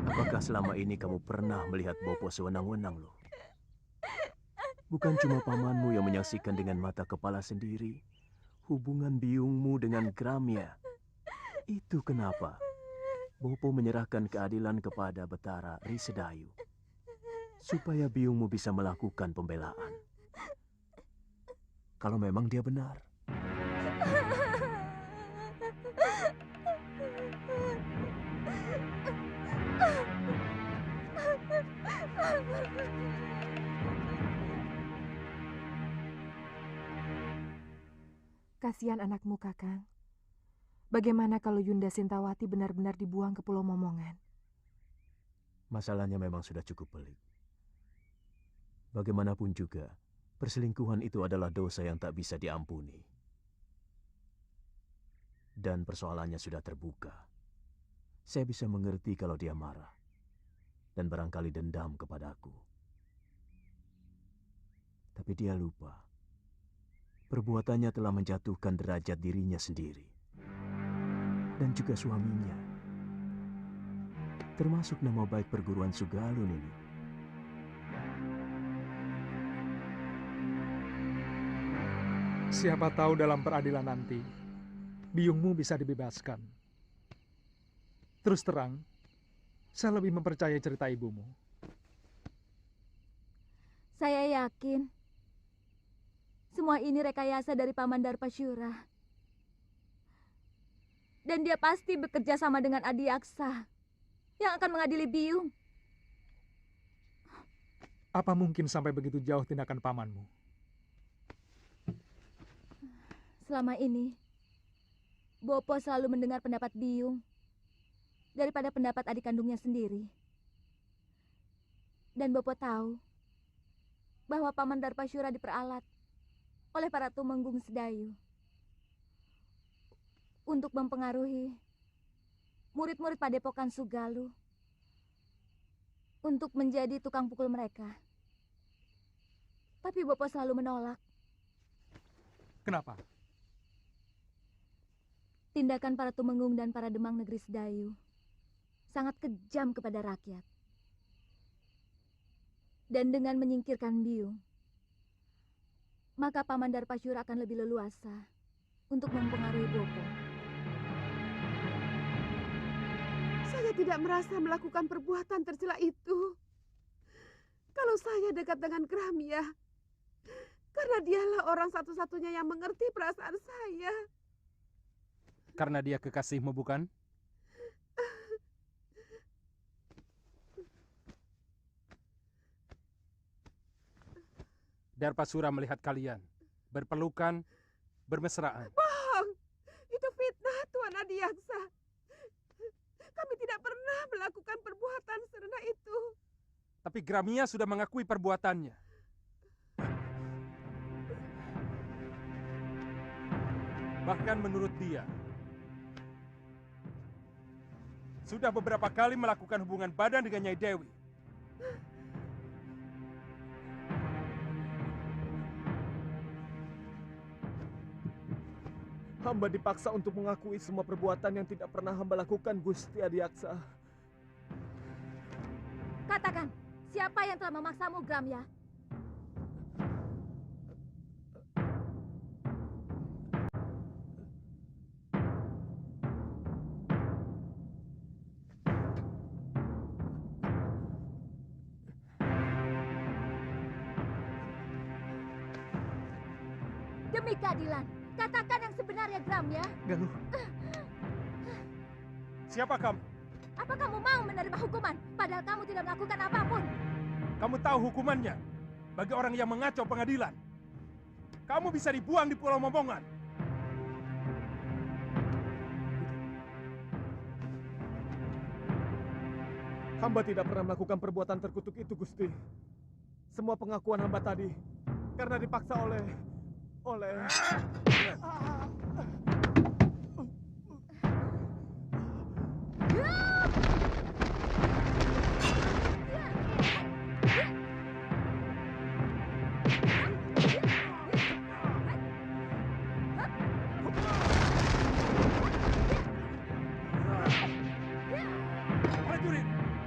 Apakah selama ini kamu pernah melihat Bopo sewenang-wenang loh? Bukan cuma pamanmu yang menyaksikan dengan mata kepala sendiri hubungan biungmu dengan Gramya. Itu kenapa Bopo menyerahkan keadilan kepada Betara Risedayu supaya biungmu bisa melakukan pembelaan. Kalau memang dia benar. Kasihan anakmu, Kakang. Bagaimana kalau Yunda Sintawati benar-benar dibuang ke Pulau Momongan? Masalahnya memang sudah cukup pelik. Bagaimanapun juga, perselingkuhan itu adalah dosa yang tak bisa diampuni. Dan persoalannya sudah terbuka. Saya bisa mengerti kalau dia marah dan barangkali dendam kepadaku. Tapi dia lupa. Perbuatannya telah menjatuhkan derajat dirinya sendiri. Dan juga suaminya. Termasuk nama baik perguruan Sugalun ini. Siapa tahu dalam peradilan nanti, biungmu bisa dibebaskan. Terus terang, saya lebih mempercayai cerita ibumu. Saya yakin semua ini rekayasa dari Paman Darpasyura. Dan dia pasti bekerja sama dengan Adiaksa yang akan mengadili biung. Apa mungkin sampai begitu jauh tindakan pamanmu? Selama ini, Bopo selalu mendengar pendapat biung daripada pendapat adik kandungnya sendiri. Dan Bopo tahu bahwa Paman Darpasyura diperalat oleh para tumenggung Sedayu untuk mempengaruhi murid-murid Padepokan Sugalu untuk menjadi tukang pukul mereka. Tapi Bopo selalu menolak. Kenapa? Tindakan para tumenggung dan para demang negeri Sedayu sangat kejam kepada rakyat. Dan dengan menyingkirkan biung, maka Paman Darpasyura akan lebih leluasa untuk mempengaruhi Bopo. Saya tidak merasa melakukan perbuatan tercela itu. Kalau saya dekat dengan Gramya, karena dialah orang satu-satunya yang mengerti perasaan saya. Karena dia kekasihmu, bukan? Darpasura melihat kalian berpelukan, bermesraan. Bohong! Itu fitnah, Tuan Adiaksa. Kami tidak pernah melakukan perbuatan serendah itu. Tapi Gramya sudah mengakui perbuatannya. Bahkan menurut dia, sudah beberapa kali melakukan hubungan badan dengan Nyai Dewi. Hamba dipaksa untuk mengakui semua perbuatan yang tidak pernah hamba lakukan, Gusti Adiaksa. Katakan, siapa yang telah memaksamu, Gramya? Demi keadilan, katakan yang sebenarnya, Gram ya. Galuh, Siapa kamu? Apa kamu mau menerima hukuman, padahal kamu tidak melakukan apapun? Kamu tahu hukumannya bagi orang yang mengacau pengadilan. Kamu bisa dibuang di Pulau Momongan. Hamba tidak pernah melakukan perbuatan terkutuk itu, Gusti. Semua pengakuan hamba tadi karena dipaksa oleh... Prajurit,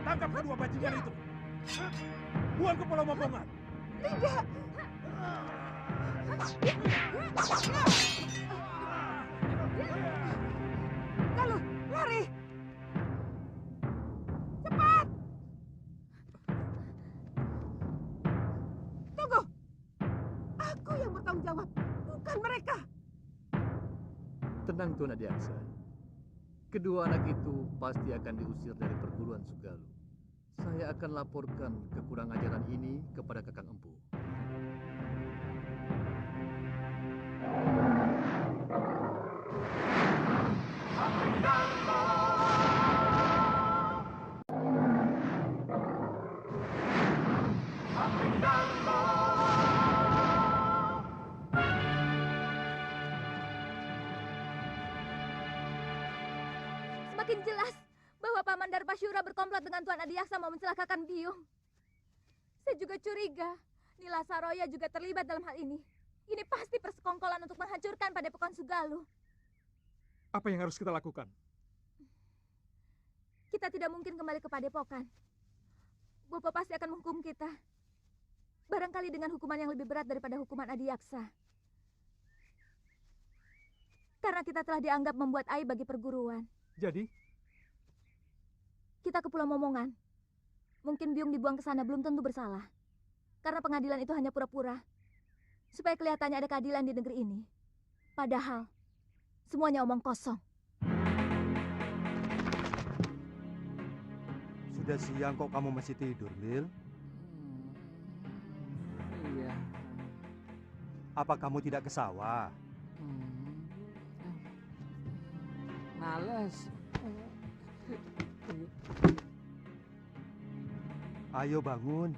tangkap kedua bajingan itu. Buang ke Pulau Momongan. Tidak. Galuh, lari. Cepat. Tunggu. Aku yang bertanggung jawab, bukan mereka. Tenang Tuan Adiaksa. Kedua anak itu pasti akan diusir dari perguruan Sugalu. Saya akan laporkan kekurang ajaran ini kepada Kakang Empu. Semakin jelas bahwa Paman Darmasyura berkomplot dengan Tuan Adiaksa mau mencelakakan Biung. Saya juga curiga Nila Saroya juga terlibat dalam hal ini. Ini pasti persekongkolan untuk menghancurkan Padepokan Sugalu. apa yang harus kita lakukan? Kita tidak mungkin kembali ke Padepokan. Bopo pasti akan menghukum kita. Barangkali dengan hukuman yang lebih berat daripada hukuman Adiaksa. Karena kita telah dianggap membuat aib bagi perguruan. Jadi, Kita ke Pulau Momongan. Mungkin Biung dibuang ke sana belum tentu bersalah. Karena pengadilan itu hanya pura-pura. Supaya kelihatannya ada keadilan di negeri ini. Padahal, semuanya omong kosong. Sudah siang kok kamu masih tidur, Lil? Iya. Apa kamu tidak ke sawah? Males. Ayo bangun.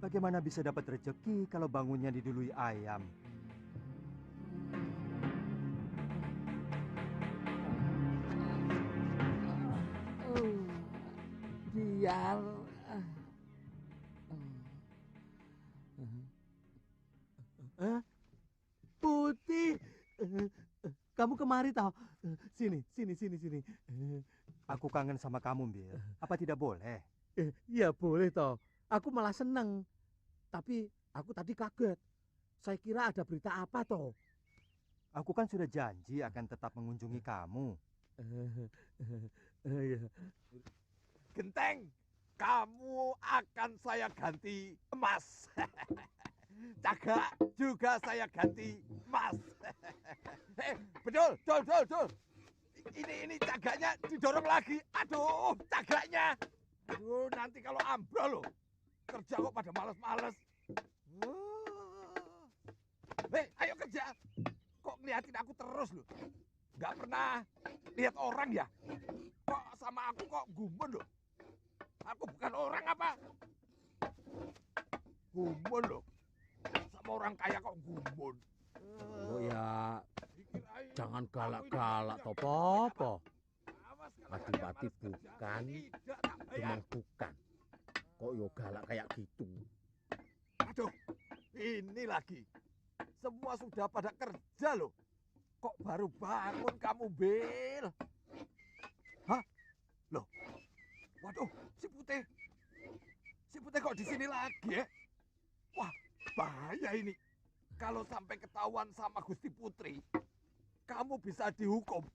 Bagaimana bisa dapat rezeki kalau bangunnya didului ayam? Biar. Putih. Kamu kemari tau? Sini. Aku kangen sama kamu, Bil. Apa tidak boleh? Iya boleh toh. Aku malah seneng. Tapi aku tadi kaget. Saya kira ada berita apa toh? Aku kan sudah janji akan tetap mengunjungi kamu. Genteng, kamu akan saya ganti emas. Cagak juga saya ganti emas. Betul. Ini cagaknya didorong lagi. Aduh, cagaknya. Aduh, nanti kalau ambrol loh. Kerja kok pada males-males. Ayo kerja. Kok ngeliatin aku terus loh. Nggak pernah lihat orang ya. Kok sama aku kok gumun loh. Aku bukan orang apa? Gumun loh. Sama orang kaya kok gumun. Oh ya, jangan galak-galak toh Popo. Pati-pati bukan, memang bukan. Kok yo galak kayak gitu? Aduh, ini lagi. Semua sudah pada kerja loh. Kok baru bangun kamu, Bil? Hah? Loh. Waduh, si Putih. Si Putih kok di sini lagi ya? Wah, bahaya ini. Kalau sampai ketahuan sama Gusti Putri, kamu bisa dihukum.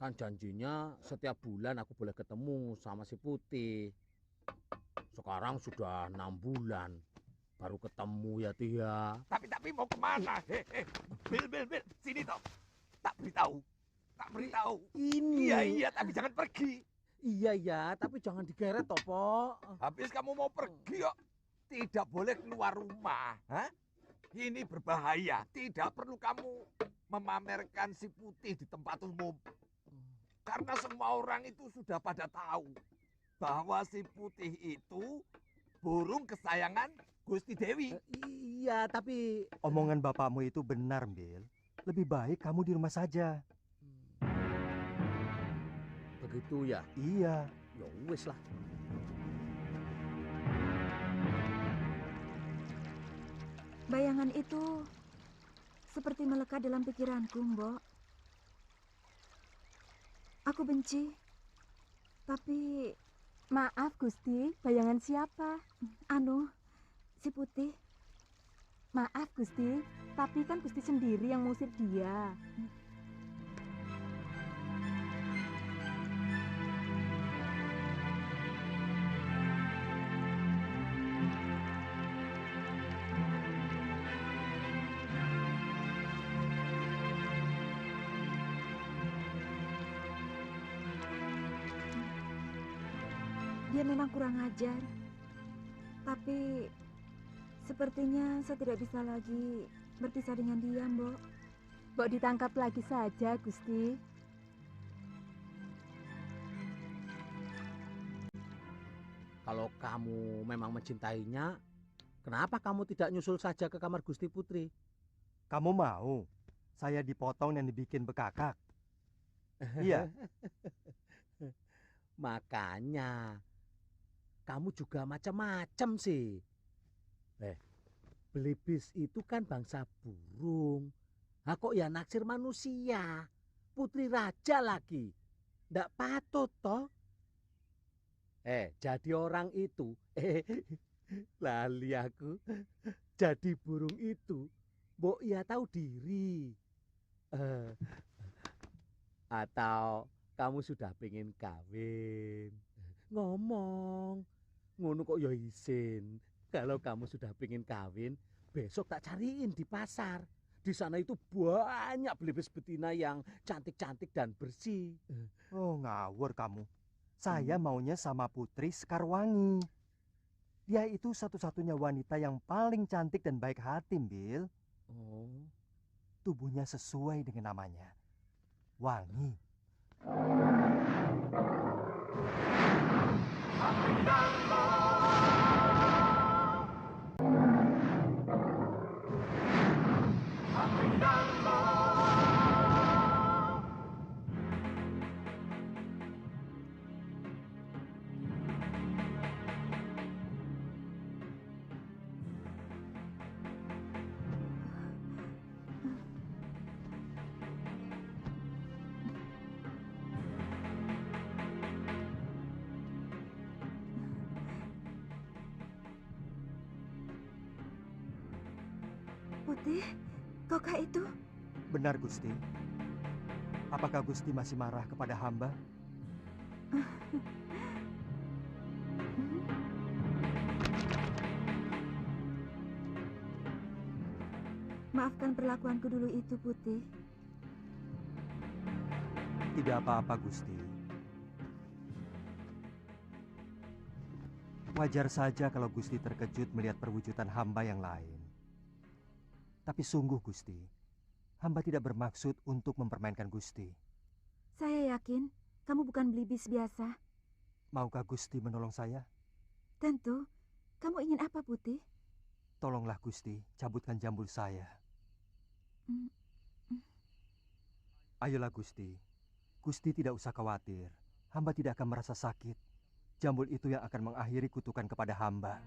Kan janjinya setiap bulan aku boleh ketemu sama si Putih. Sekarang sudah 6 bulan. baru ketemu ya Tia. Tapi mau kemana? Bil, sini toh. Tak beritahu. Ini. Iya, tapi jangan pergi. Iya, tapi jangan digeret toh, Pok. Habis kamu mau pergi kok, tidak boleh keluar rumah. Hah? Ini berbahaya. Tidak perlu kamu memamerkan si putih di tempat umum. Karena semua orang itu sudah pada tahu bahwa si putih itu burung kesayangan Gusti Dewi. Iya, tapi... Omongan bapakmu itu benar, Bil. Lebih baik kamu di rumah saja. Begitu ya? Iya. Ya wis lah. Bayangan itu seperti melekat dalam pikiranku, Mbok. Aku benci. Tapi Maaf, Gusti, bayangan siapa? Si putih. Maaf, Gusti, tapi kan Gusti sendiri yang mengusir dia. Dia memang kurang ajar. Tapi sepertinya saya tidak bisa lagi berpisah dengan dia, Mbok. Mbok ditangkap lagi saja, Gusti. Kalau kamu memang mencintainya, kenapa kamu tidak nyusul saja ke kamar Gusti Putri? Kamu mau saya dipotong dan dibikin bekakak? Iya. Makanya kamu juga macam-macam sih. Belibis itu kan bangsa burung. Kok ya naksir manusia? Putri raja lagi. Ndak patut toh. Jadi orang itu. Lali aku. Jadi burung itu. Mbok ya tahu diri. Atau kamu sudah pengen kawin. Ngomong. Ngono kok ya isin. Kalau kamu sudah pengen kawin, besok tak cariin di pasar. Di sana itu banyak belibis betina yang cantik-cantik dan bersih. Oh, ngawur kamu. Saya maunya sama Putri Sekarwangi. Dia itu satu-satunya wanita yang paling cantik dan baik hati, Bil. Oh. Tubuhnya sesuai dengan namanya. Wangi. Putih, kaukah itu? Benar, Gusti. Apakah Gusti masih marah kepada hamba? Maafkan perlakuanku dulu itu, Putih. Tidak apa-apa, Gusti. Wajar saja kalau Gusti terkejut melihat perwujudan hamba yang lain. Tapi sungguh, Gusti, hamba tidak bermaksud untuk mempermainkan Gusti. Saya yakin kamu bukan belibis biasa. Maukah Gusti menolong saya? Tentu. Kamu ingin apa, Putih? Tolonglah, Gusti, cabutkan jambul saya. Ayolah, Gusti. Gusti tidak usah khawatir. Hamba tidak akan merasa sakit. Jambul itu yang akan mengakhiri kutukan kepada hamba.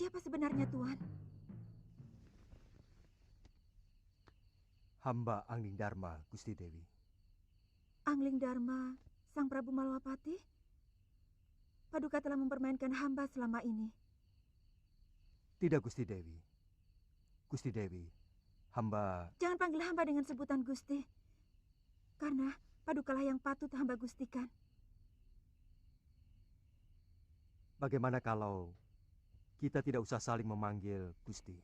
Siapa sebenarnya Tuan? Hamba Angling Dharma, Gusti Dewi. Angling Dharma, Sang Prabu Malwapati? Paduka telah mempermainkan hamba selama ini. Tidak, Gusti Dewi. Gusti Dewi, hamba... Jangan panggil hamba dengan sebutan Gusti. Karena Padukalah yang patut hamba gustikan. Bagaimana kalau kita tidak usah saling memanggil Gusti?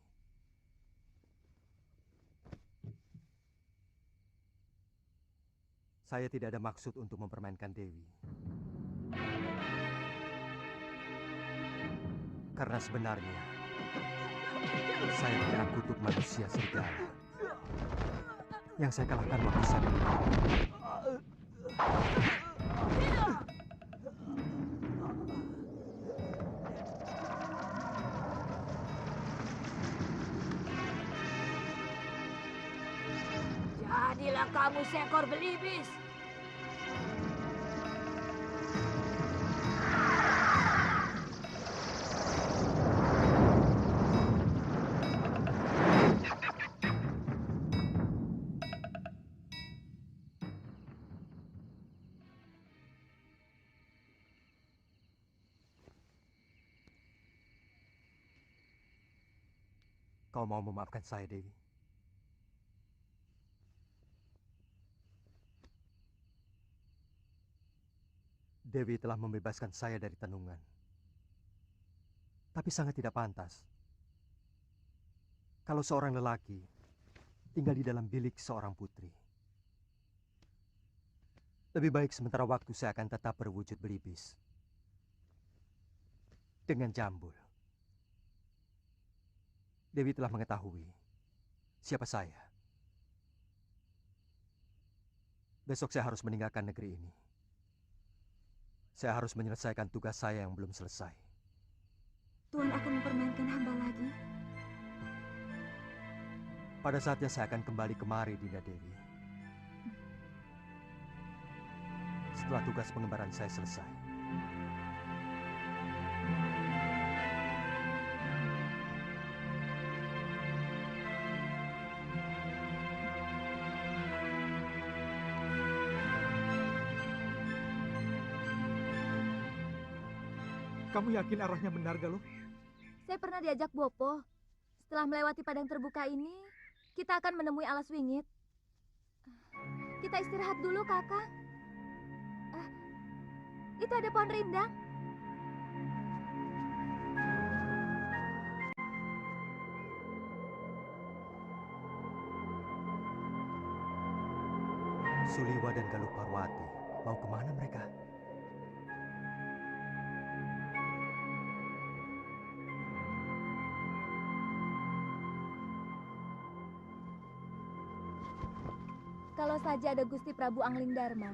Saya tidak ada maksud untuk mempermainkan Dewi. Karena sebenarnya saya pernah kutuk manusia serigala yang saya kalahkan waktu saya menikah. Jadilah kamu seekor belibis. Kau mau memaafkan saya, Dewi? Dewi telah membebaskan saya dari tenungan. Tapi sangat tidak pantas kalau seorang lelaki tinggal di dalam bilik seorang putri. Lebih baik sementara waktu saya akan tetap berwujud belibis dengan jambul. Dewi telah mengetahui siapa saya. Besok saya harus meninggalkan negeri ini. Saya harus menyelesaikan tugas saya yang belum selesai. Tuan akan mempermainkan hamba lagi? Pada saatnya saya akan kembali kemari, Dinda Dewi. Setelah tugas pengembaraan saya selesai. Kamu yakin arahnya benar, Galuh? Saya pernah diajak Bopo. Setelah melewati padang terbuka ini, kita akan menemui alas wingit. Kita istirahat dulu, Kakang. Itu ada pohon rindang. Suliwa dan Galuh Parwati, mau kemana mereka? Kalau saja ada Gusti Prabu Angling Dharma,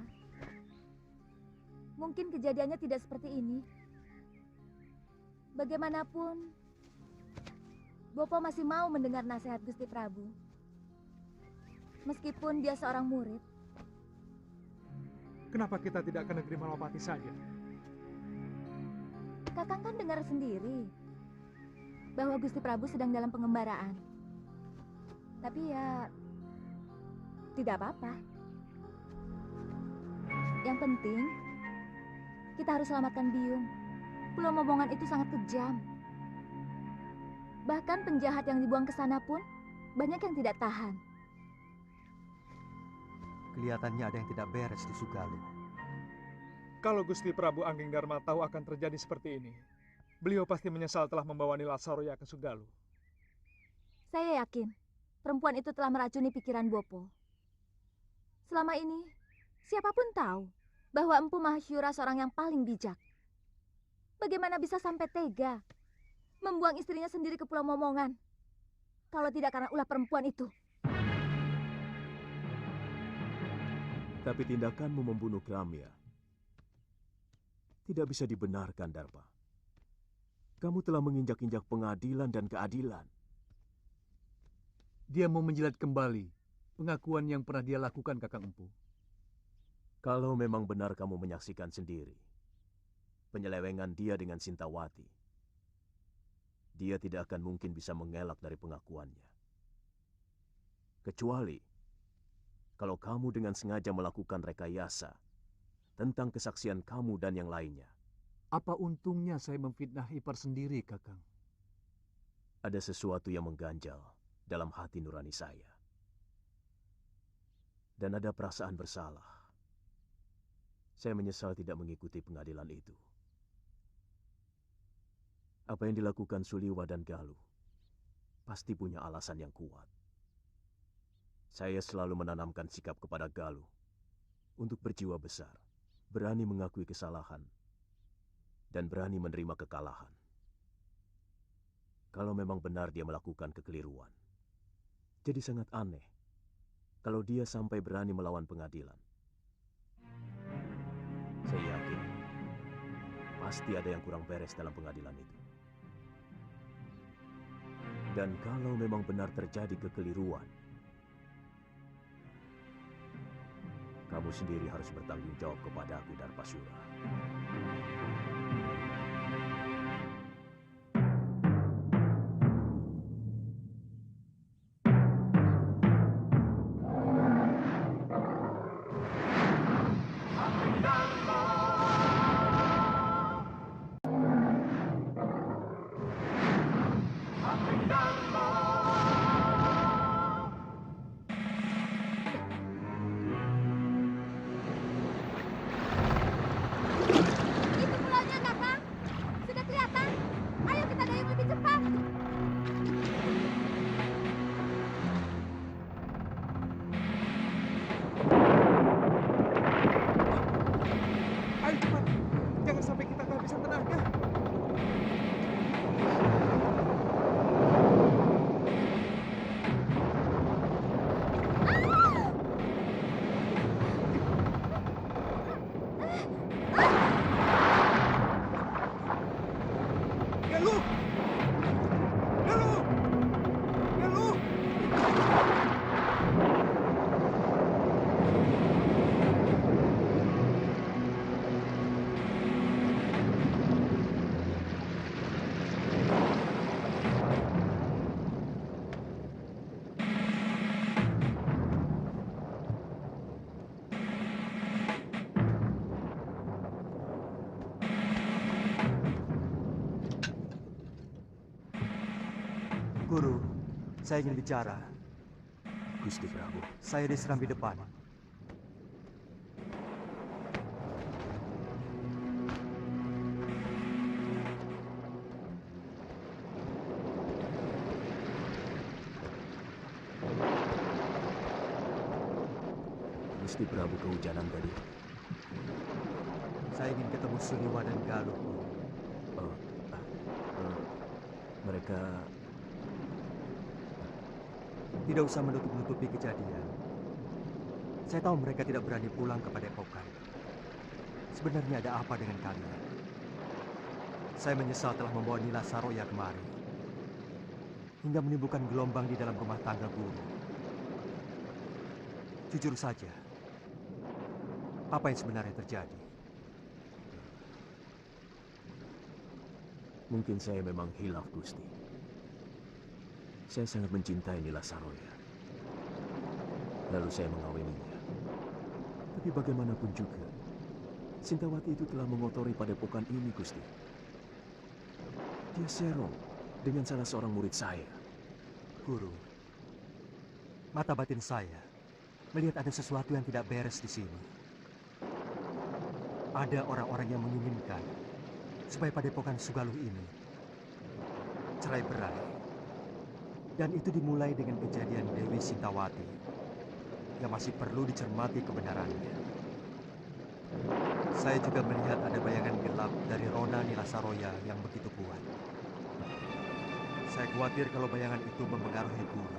mungkin kejadiannya tidak seperti ini. Bagaimanapun, Bopo masih mau mendengar nasihat Gusti Prabu. Meskipun dia seorang murid. Kenapa kita tidak ke negeri Malwapati saja? Kakang kan dengar sendiri bahwa Gusti Prabu sedang dalam pengembaraan. Tapi ya, tidak apa-apa. Yang penting, kita harus selamatkan Biyung. Pulau Momongan itu sangat kejam. Bahkan penjahat yang dibuang ke sana pun banyak yang tidak tahan. Kelihatannya ada yang tidak beres di Sugaluh. Kalau Gusti Prabu Angling Dharma tahu akan terjadi seperti ini, beliau pasti menyesal telah membawa Nila Saroya ke Sugaluh. Saya yakin perempuan itu telah meracuni pikiran Bopo. Selama ini, siapapun tahu bahwa Empu Mahasyura seorang yang paling bijak. Bagaimana bisa sampai tega membuang istrinya sendiri ke Pulau Momongan kalau tidak karena ulah perempuan itu? Tapi tindakanmu membunuh Gramya tidak bisa dibenarkan, Darpa. Kamu telah menginjak-injak pengadilan dan keadilan. Dia mau menjilat kembali pengakuan yang pernah dia lakukan, Kakang Empu. Kalau memang benar kamu menyaksikan sendiri penyelewengan dia dengan Sintawati, dia tidak akan mungkin bisa mengelak dari pengakuannya. Kecuali kalau kamu dengan sengaja melakukan rekayasa tentang kesaksian kamu dan yang lainnya. Apa untungnya saya memfitnah ipar sendiri, Kakang? Ada sesuatu yang mengganjal dalam hati nurani saya. Dan ada perasaan bersalah. Saya menyesal tidak mengikuti pengadilan itu. Apa yang dilakukan Suliwa dan Galuh pasti punya alasan yang kuat. Saya selalu menanamkan sikap kepada Galuh untuk berjiwa besar, berani mengakui kesalahan, dan berani menerima kekalahan. Kalau memang benar dia melakukan kekeliruan, jadi sangat aneh kalau dia sampai berani melawan pengadilan. Saya yakin pasti ada yang kurang beres dalam pengadilan itu. Dan kalau memang benar terjadi kekeliruan, kamu sendiri harus bertanggung jawab kepadaku, Darpasura. Guru, saya ingin bicara. Gusti Prabu. Saya diserang di depan. Gusti Prabu kehujanan tadi. Saya ingin ketemu Suliwa dan Galuh. Mereka tidak usah menutup-nutupi kejadian. Saya tahu mereka tidak berani pulang ke Padepokan. Sebenarnya ada apa dengan kalian? Saya menyesal telah membawa Nila Saroya kemari, hingga menimbulkan gelombang di dalam rumah tangga guru. Jujur saja, apa yang sebenarnya terjadi? Mungkin saya memang hilaf, Gusti. Saya sangat mencintai Nila Saroya. Lalu saya mengawininya. Tapi bagaimanapun juga, Sintawati itu telah mengotori padepokan ini, Gusti. Dia serong dengan salah seorang murid saya. Guru, mata batin saya melihat ada sesuatu yang tidak beres di sini. Ada orang-orang yang menginginkan supaya padepokan Sugaluh ini cerai-berai. Dan itu dimulai dengan kejadian Dewi Sintawati yang masih perlu dicermati kebenarannya. Saya juga melihat ada bayangan gelap dari Rona Nila Saroya yang begitu kuat. Saya khawatir kalau bayangan itu mempengaruhi guru.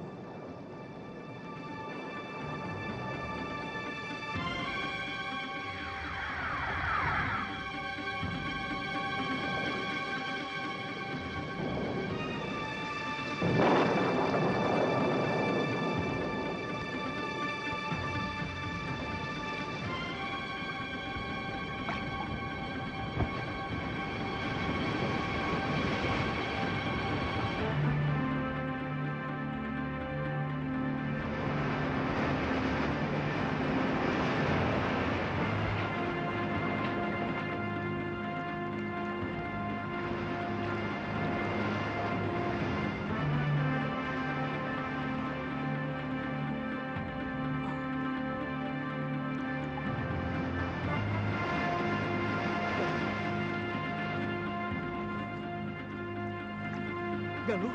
Galuh.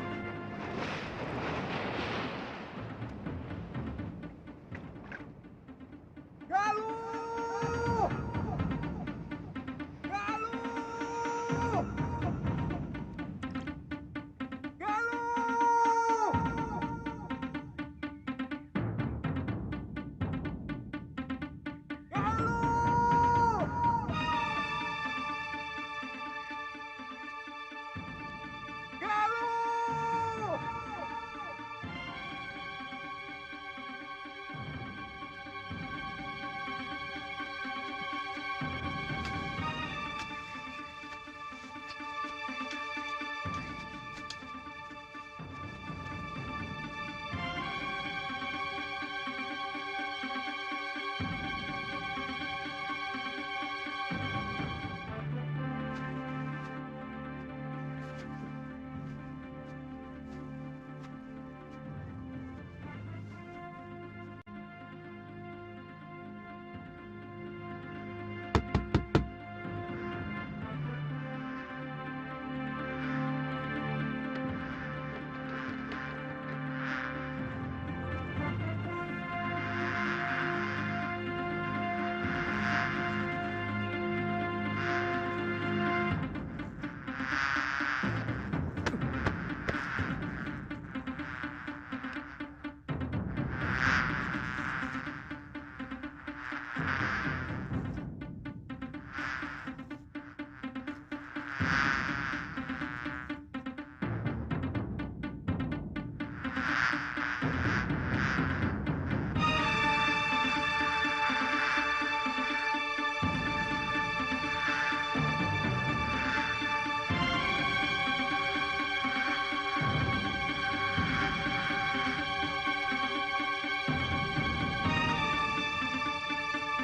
Galuh! Galuh! Galuh! Galuh! Galuh!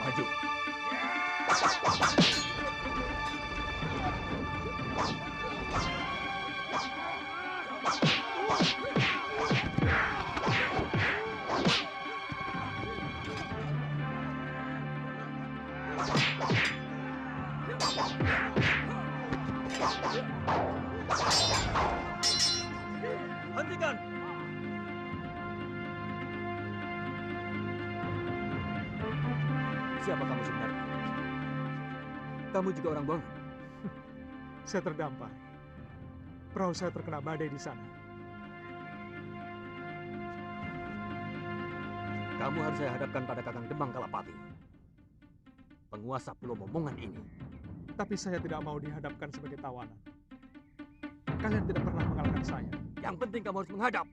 Maju. Hentikan! Siapa kamu sebenarnya? Kamu juga orang Buang? Saya terdampar. Perahu saya terkena badai di sana. Kamu harus saya hadapkan pada Kakang Demang Kalapati, penguasa Pulau Momongan ini. Tapi saya tidak mau dihadapkan sebagai tawanan. Kalian tidak pernah mengalahkan saya. Yang penting kamu harus menghadap.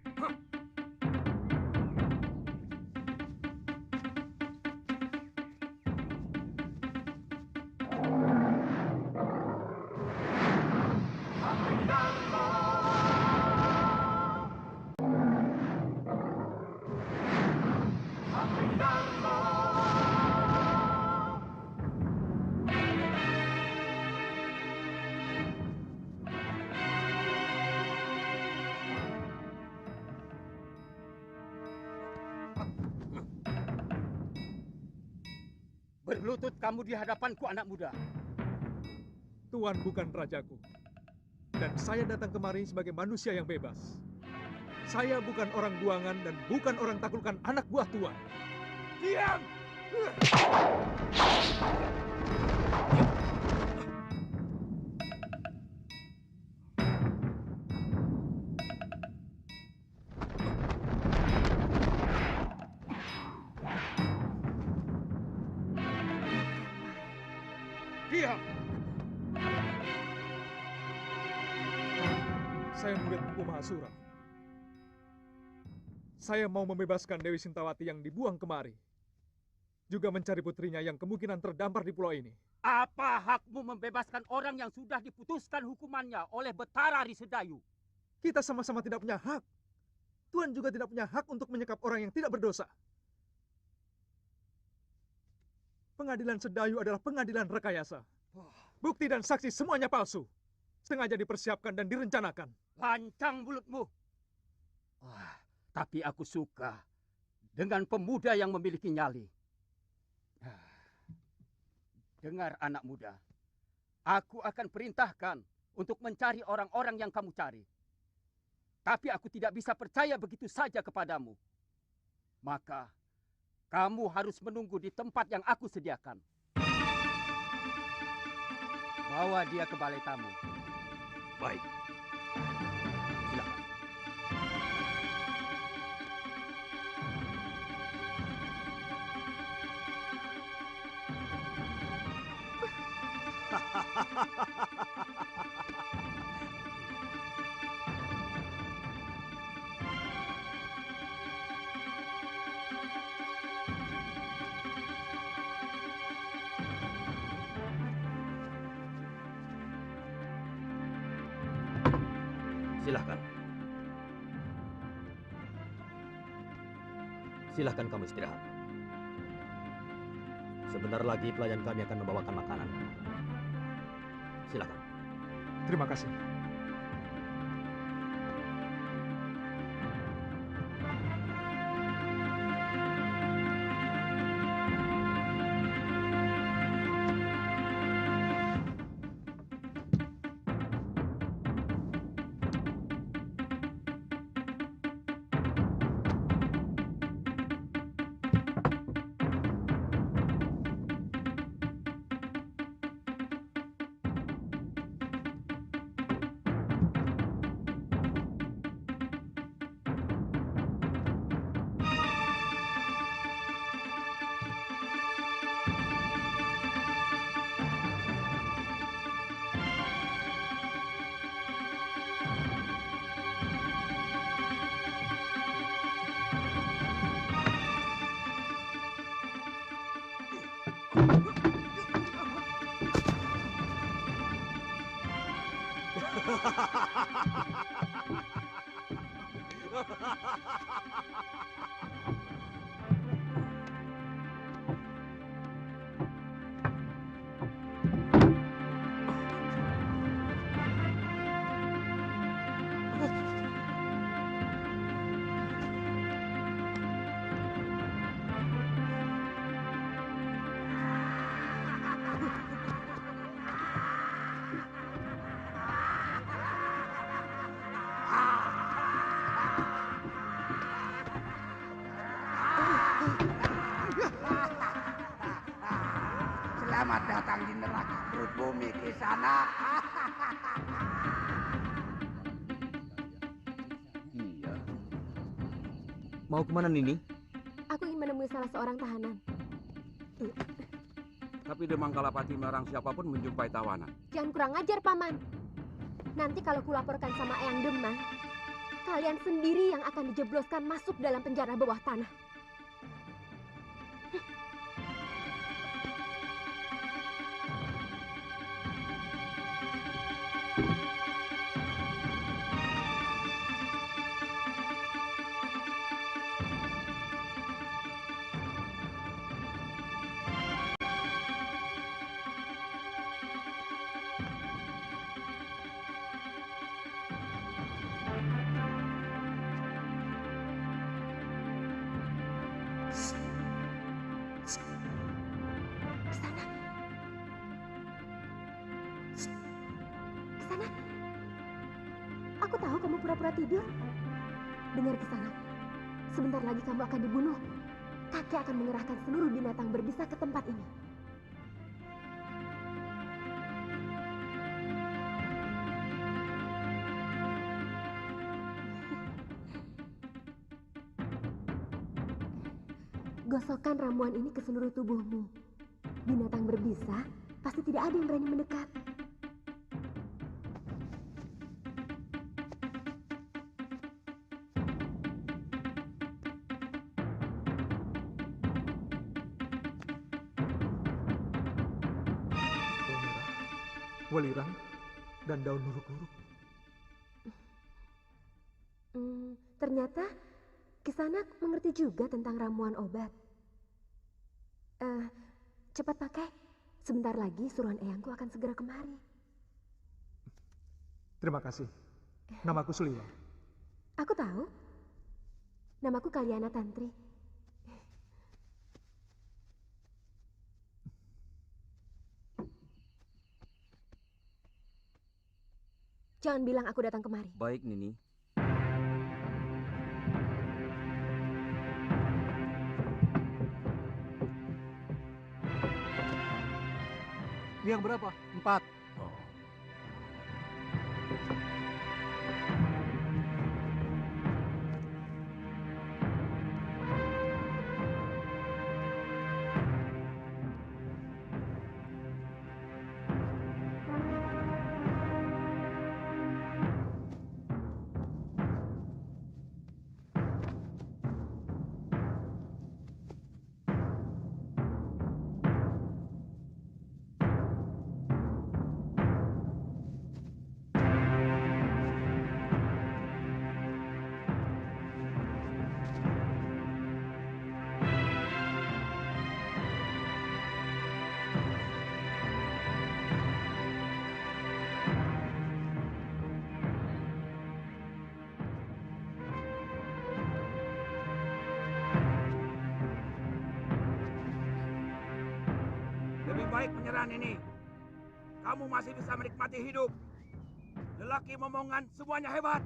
Berlutut kamu di hadapanku, anak muda. Tuan bukan rajaku. Dan saya datang kemari sebagai manusia yang bebas. Saya bukan orang buangan dan bukan orang taklukan anak buah Tuan. Diam! Diam! Saya murid Empu Mahasura. Saya mau membebaskan Dewi Sintawati yang dibuang kemari. Juga mencari putrinya yang kemungkinan terdampar di pulau ini. Apa hakmu membebaskan orang yang sudah diputuskan hukumannya oleh Betara Risedayu? Kita sama-sama tidak punya hak. Tuan juga tidak punya hak untuk menyekap orang yang tidak berdosa. Pengadilan Sedayu adalah pengadilan rekayasa. Bukti dan saksi semuanya palsu. Sengaja dipersiapkan dan direncanakan. Lancang mulutmu. Wah, tapi aku suka dengan pemuda yang memiliki nyali. Dengar anak muda, aku akan perintahkan untuk mencari orang-orang yang kamu cari. Tapi aku tidak bisa percaya begitu saja kepadamu. Maka, kamu harus menunggu di tempat yang aku sediakan. Bawa dia ke balai tamu. Baik. Silakan. Silahkan. Silahkan kamu istirahat. Sebentar lagi pelayan kami akan membawakan makanan. Silahkan. Terima kasih. Selamat datang di neraka perut bumi ke sana. Iya. Mau kemana Nini? Aku ingin menemui salah seorang tahanan. Tapi Demang Kalapati melarang siapapun menjumpai tawanan. Jangan kurang ajar, Paman. Nanti kalau kulaporkan sama Eyang Demang, kalian sendiri yang akan dijebloskan masuk dalam penjara bawah tanah. Kisana, aku tahu kamu pura-pura tidur. Dengar Kisana, sebentar lagi kamu akan dibunuh. Kakek akan mengerahkan seluruh binatang berbisa ke tempat ini. Gosokkan ramuan ini ke seluruh tubuhmu. Binatang berbisa pasti tidak ada yang berani mendekat. Welirang, dan daun luruk-luruk. Ternyata Kisanak mengerti juga tentang ramuan obat. Cepat pakai. Sebentar lagi suruhan eyangku akan segera kemari. Terima kasih. Namaku Suliwa. Aku tahu. Namaku Kaliana Tantri. Jangan bilang aku datang kemari. Baik, Nini. Yang berapa? 4. Oh. Lebih baik penyerahan ini. Kamu masih bisa menikmati hidup. Lelaki momongan semuanya hebat.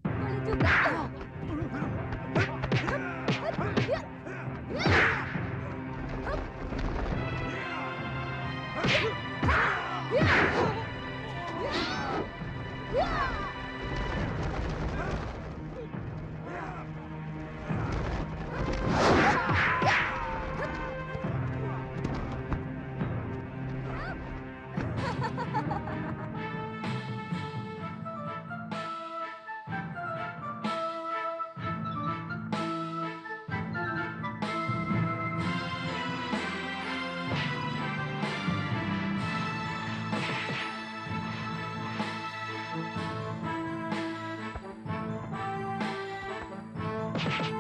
Boleh juga. Thank you.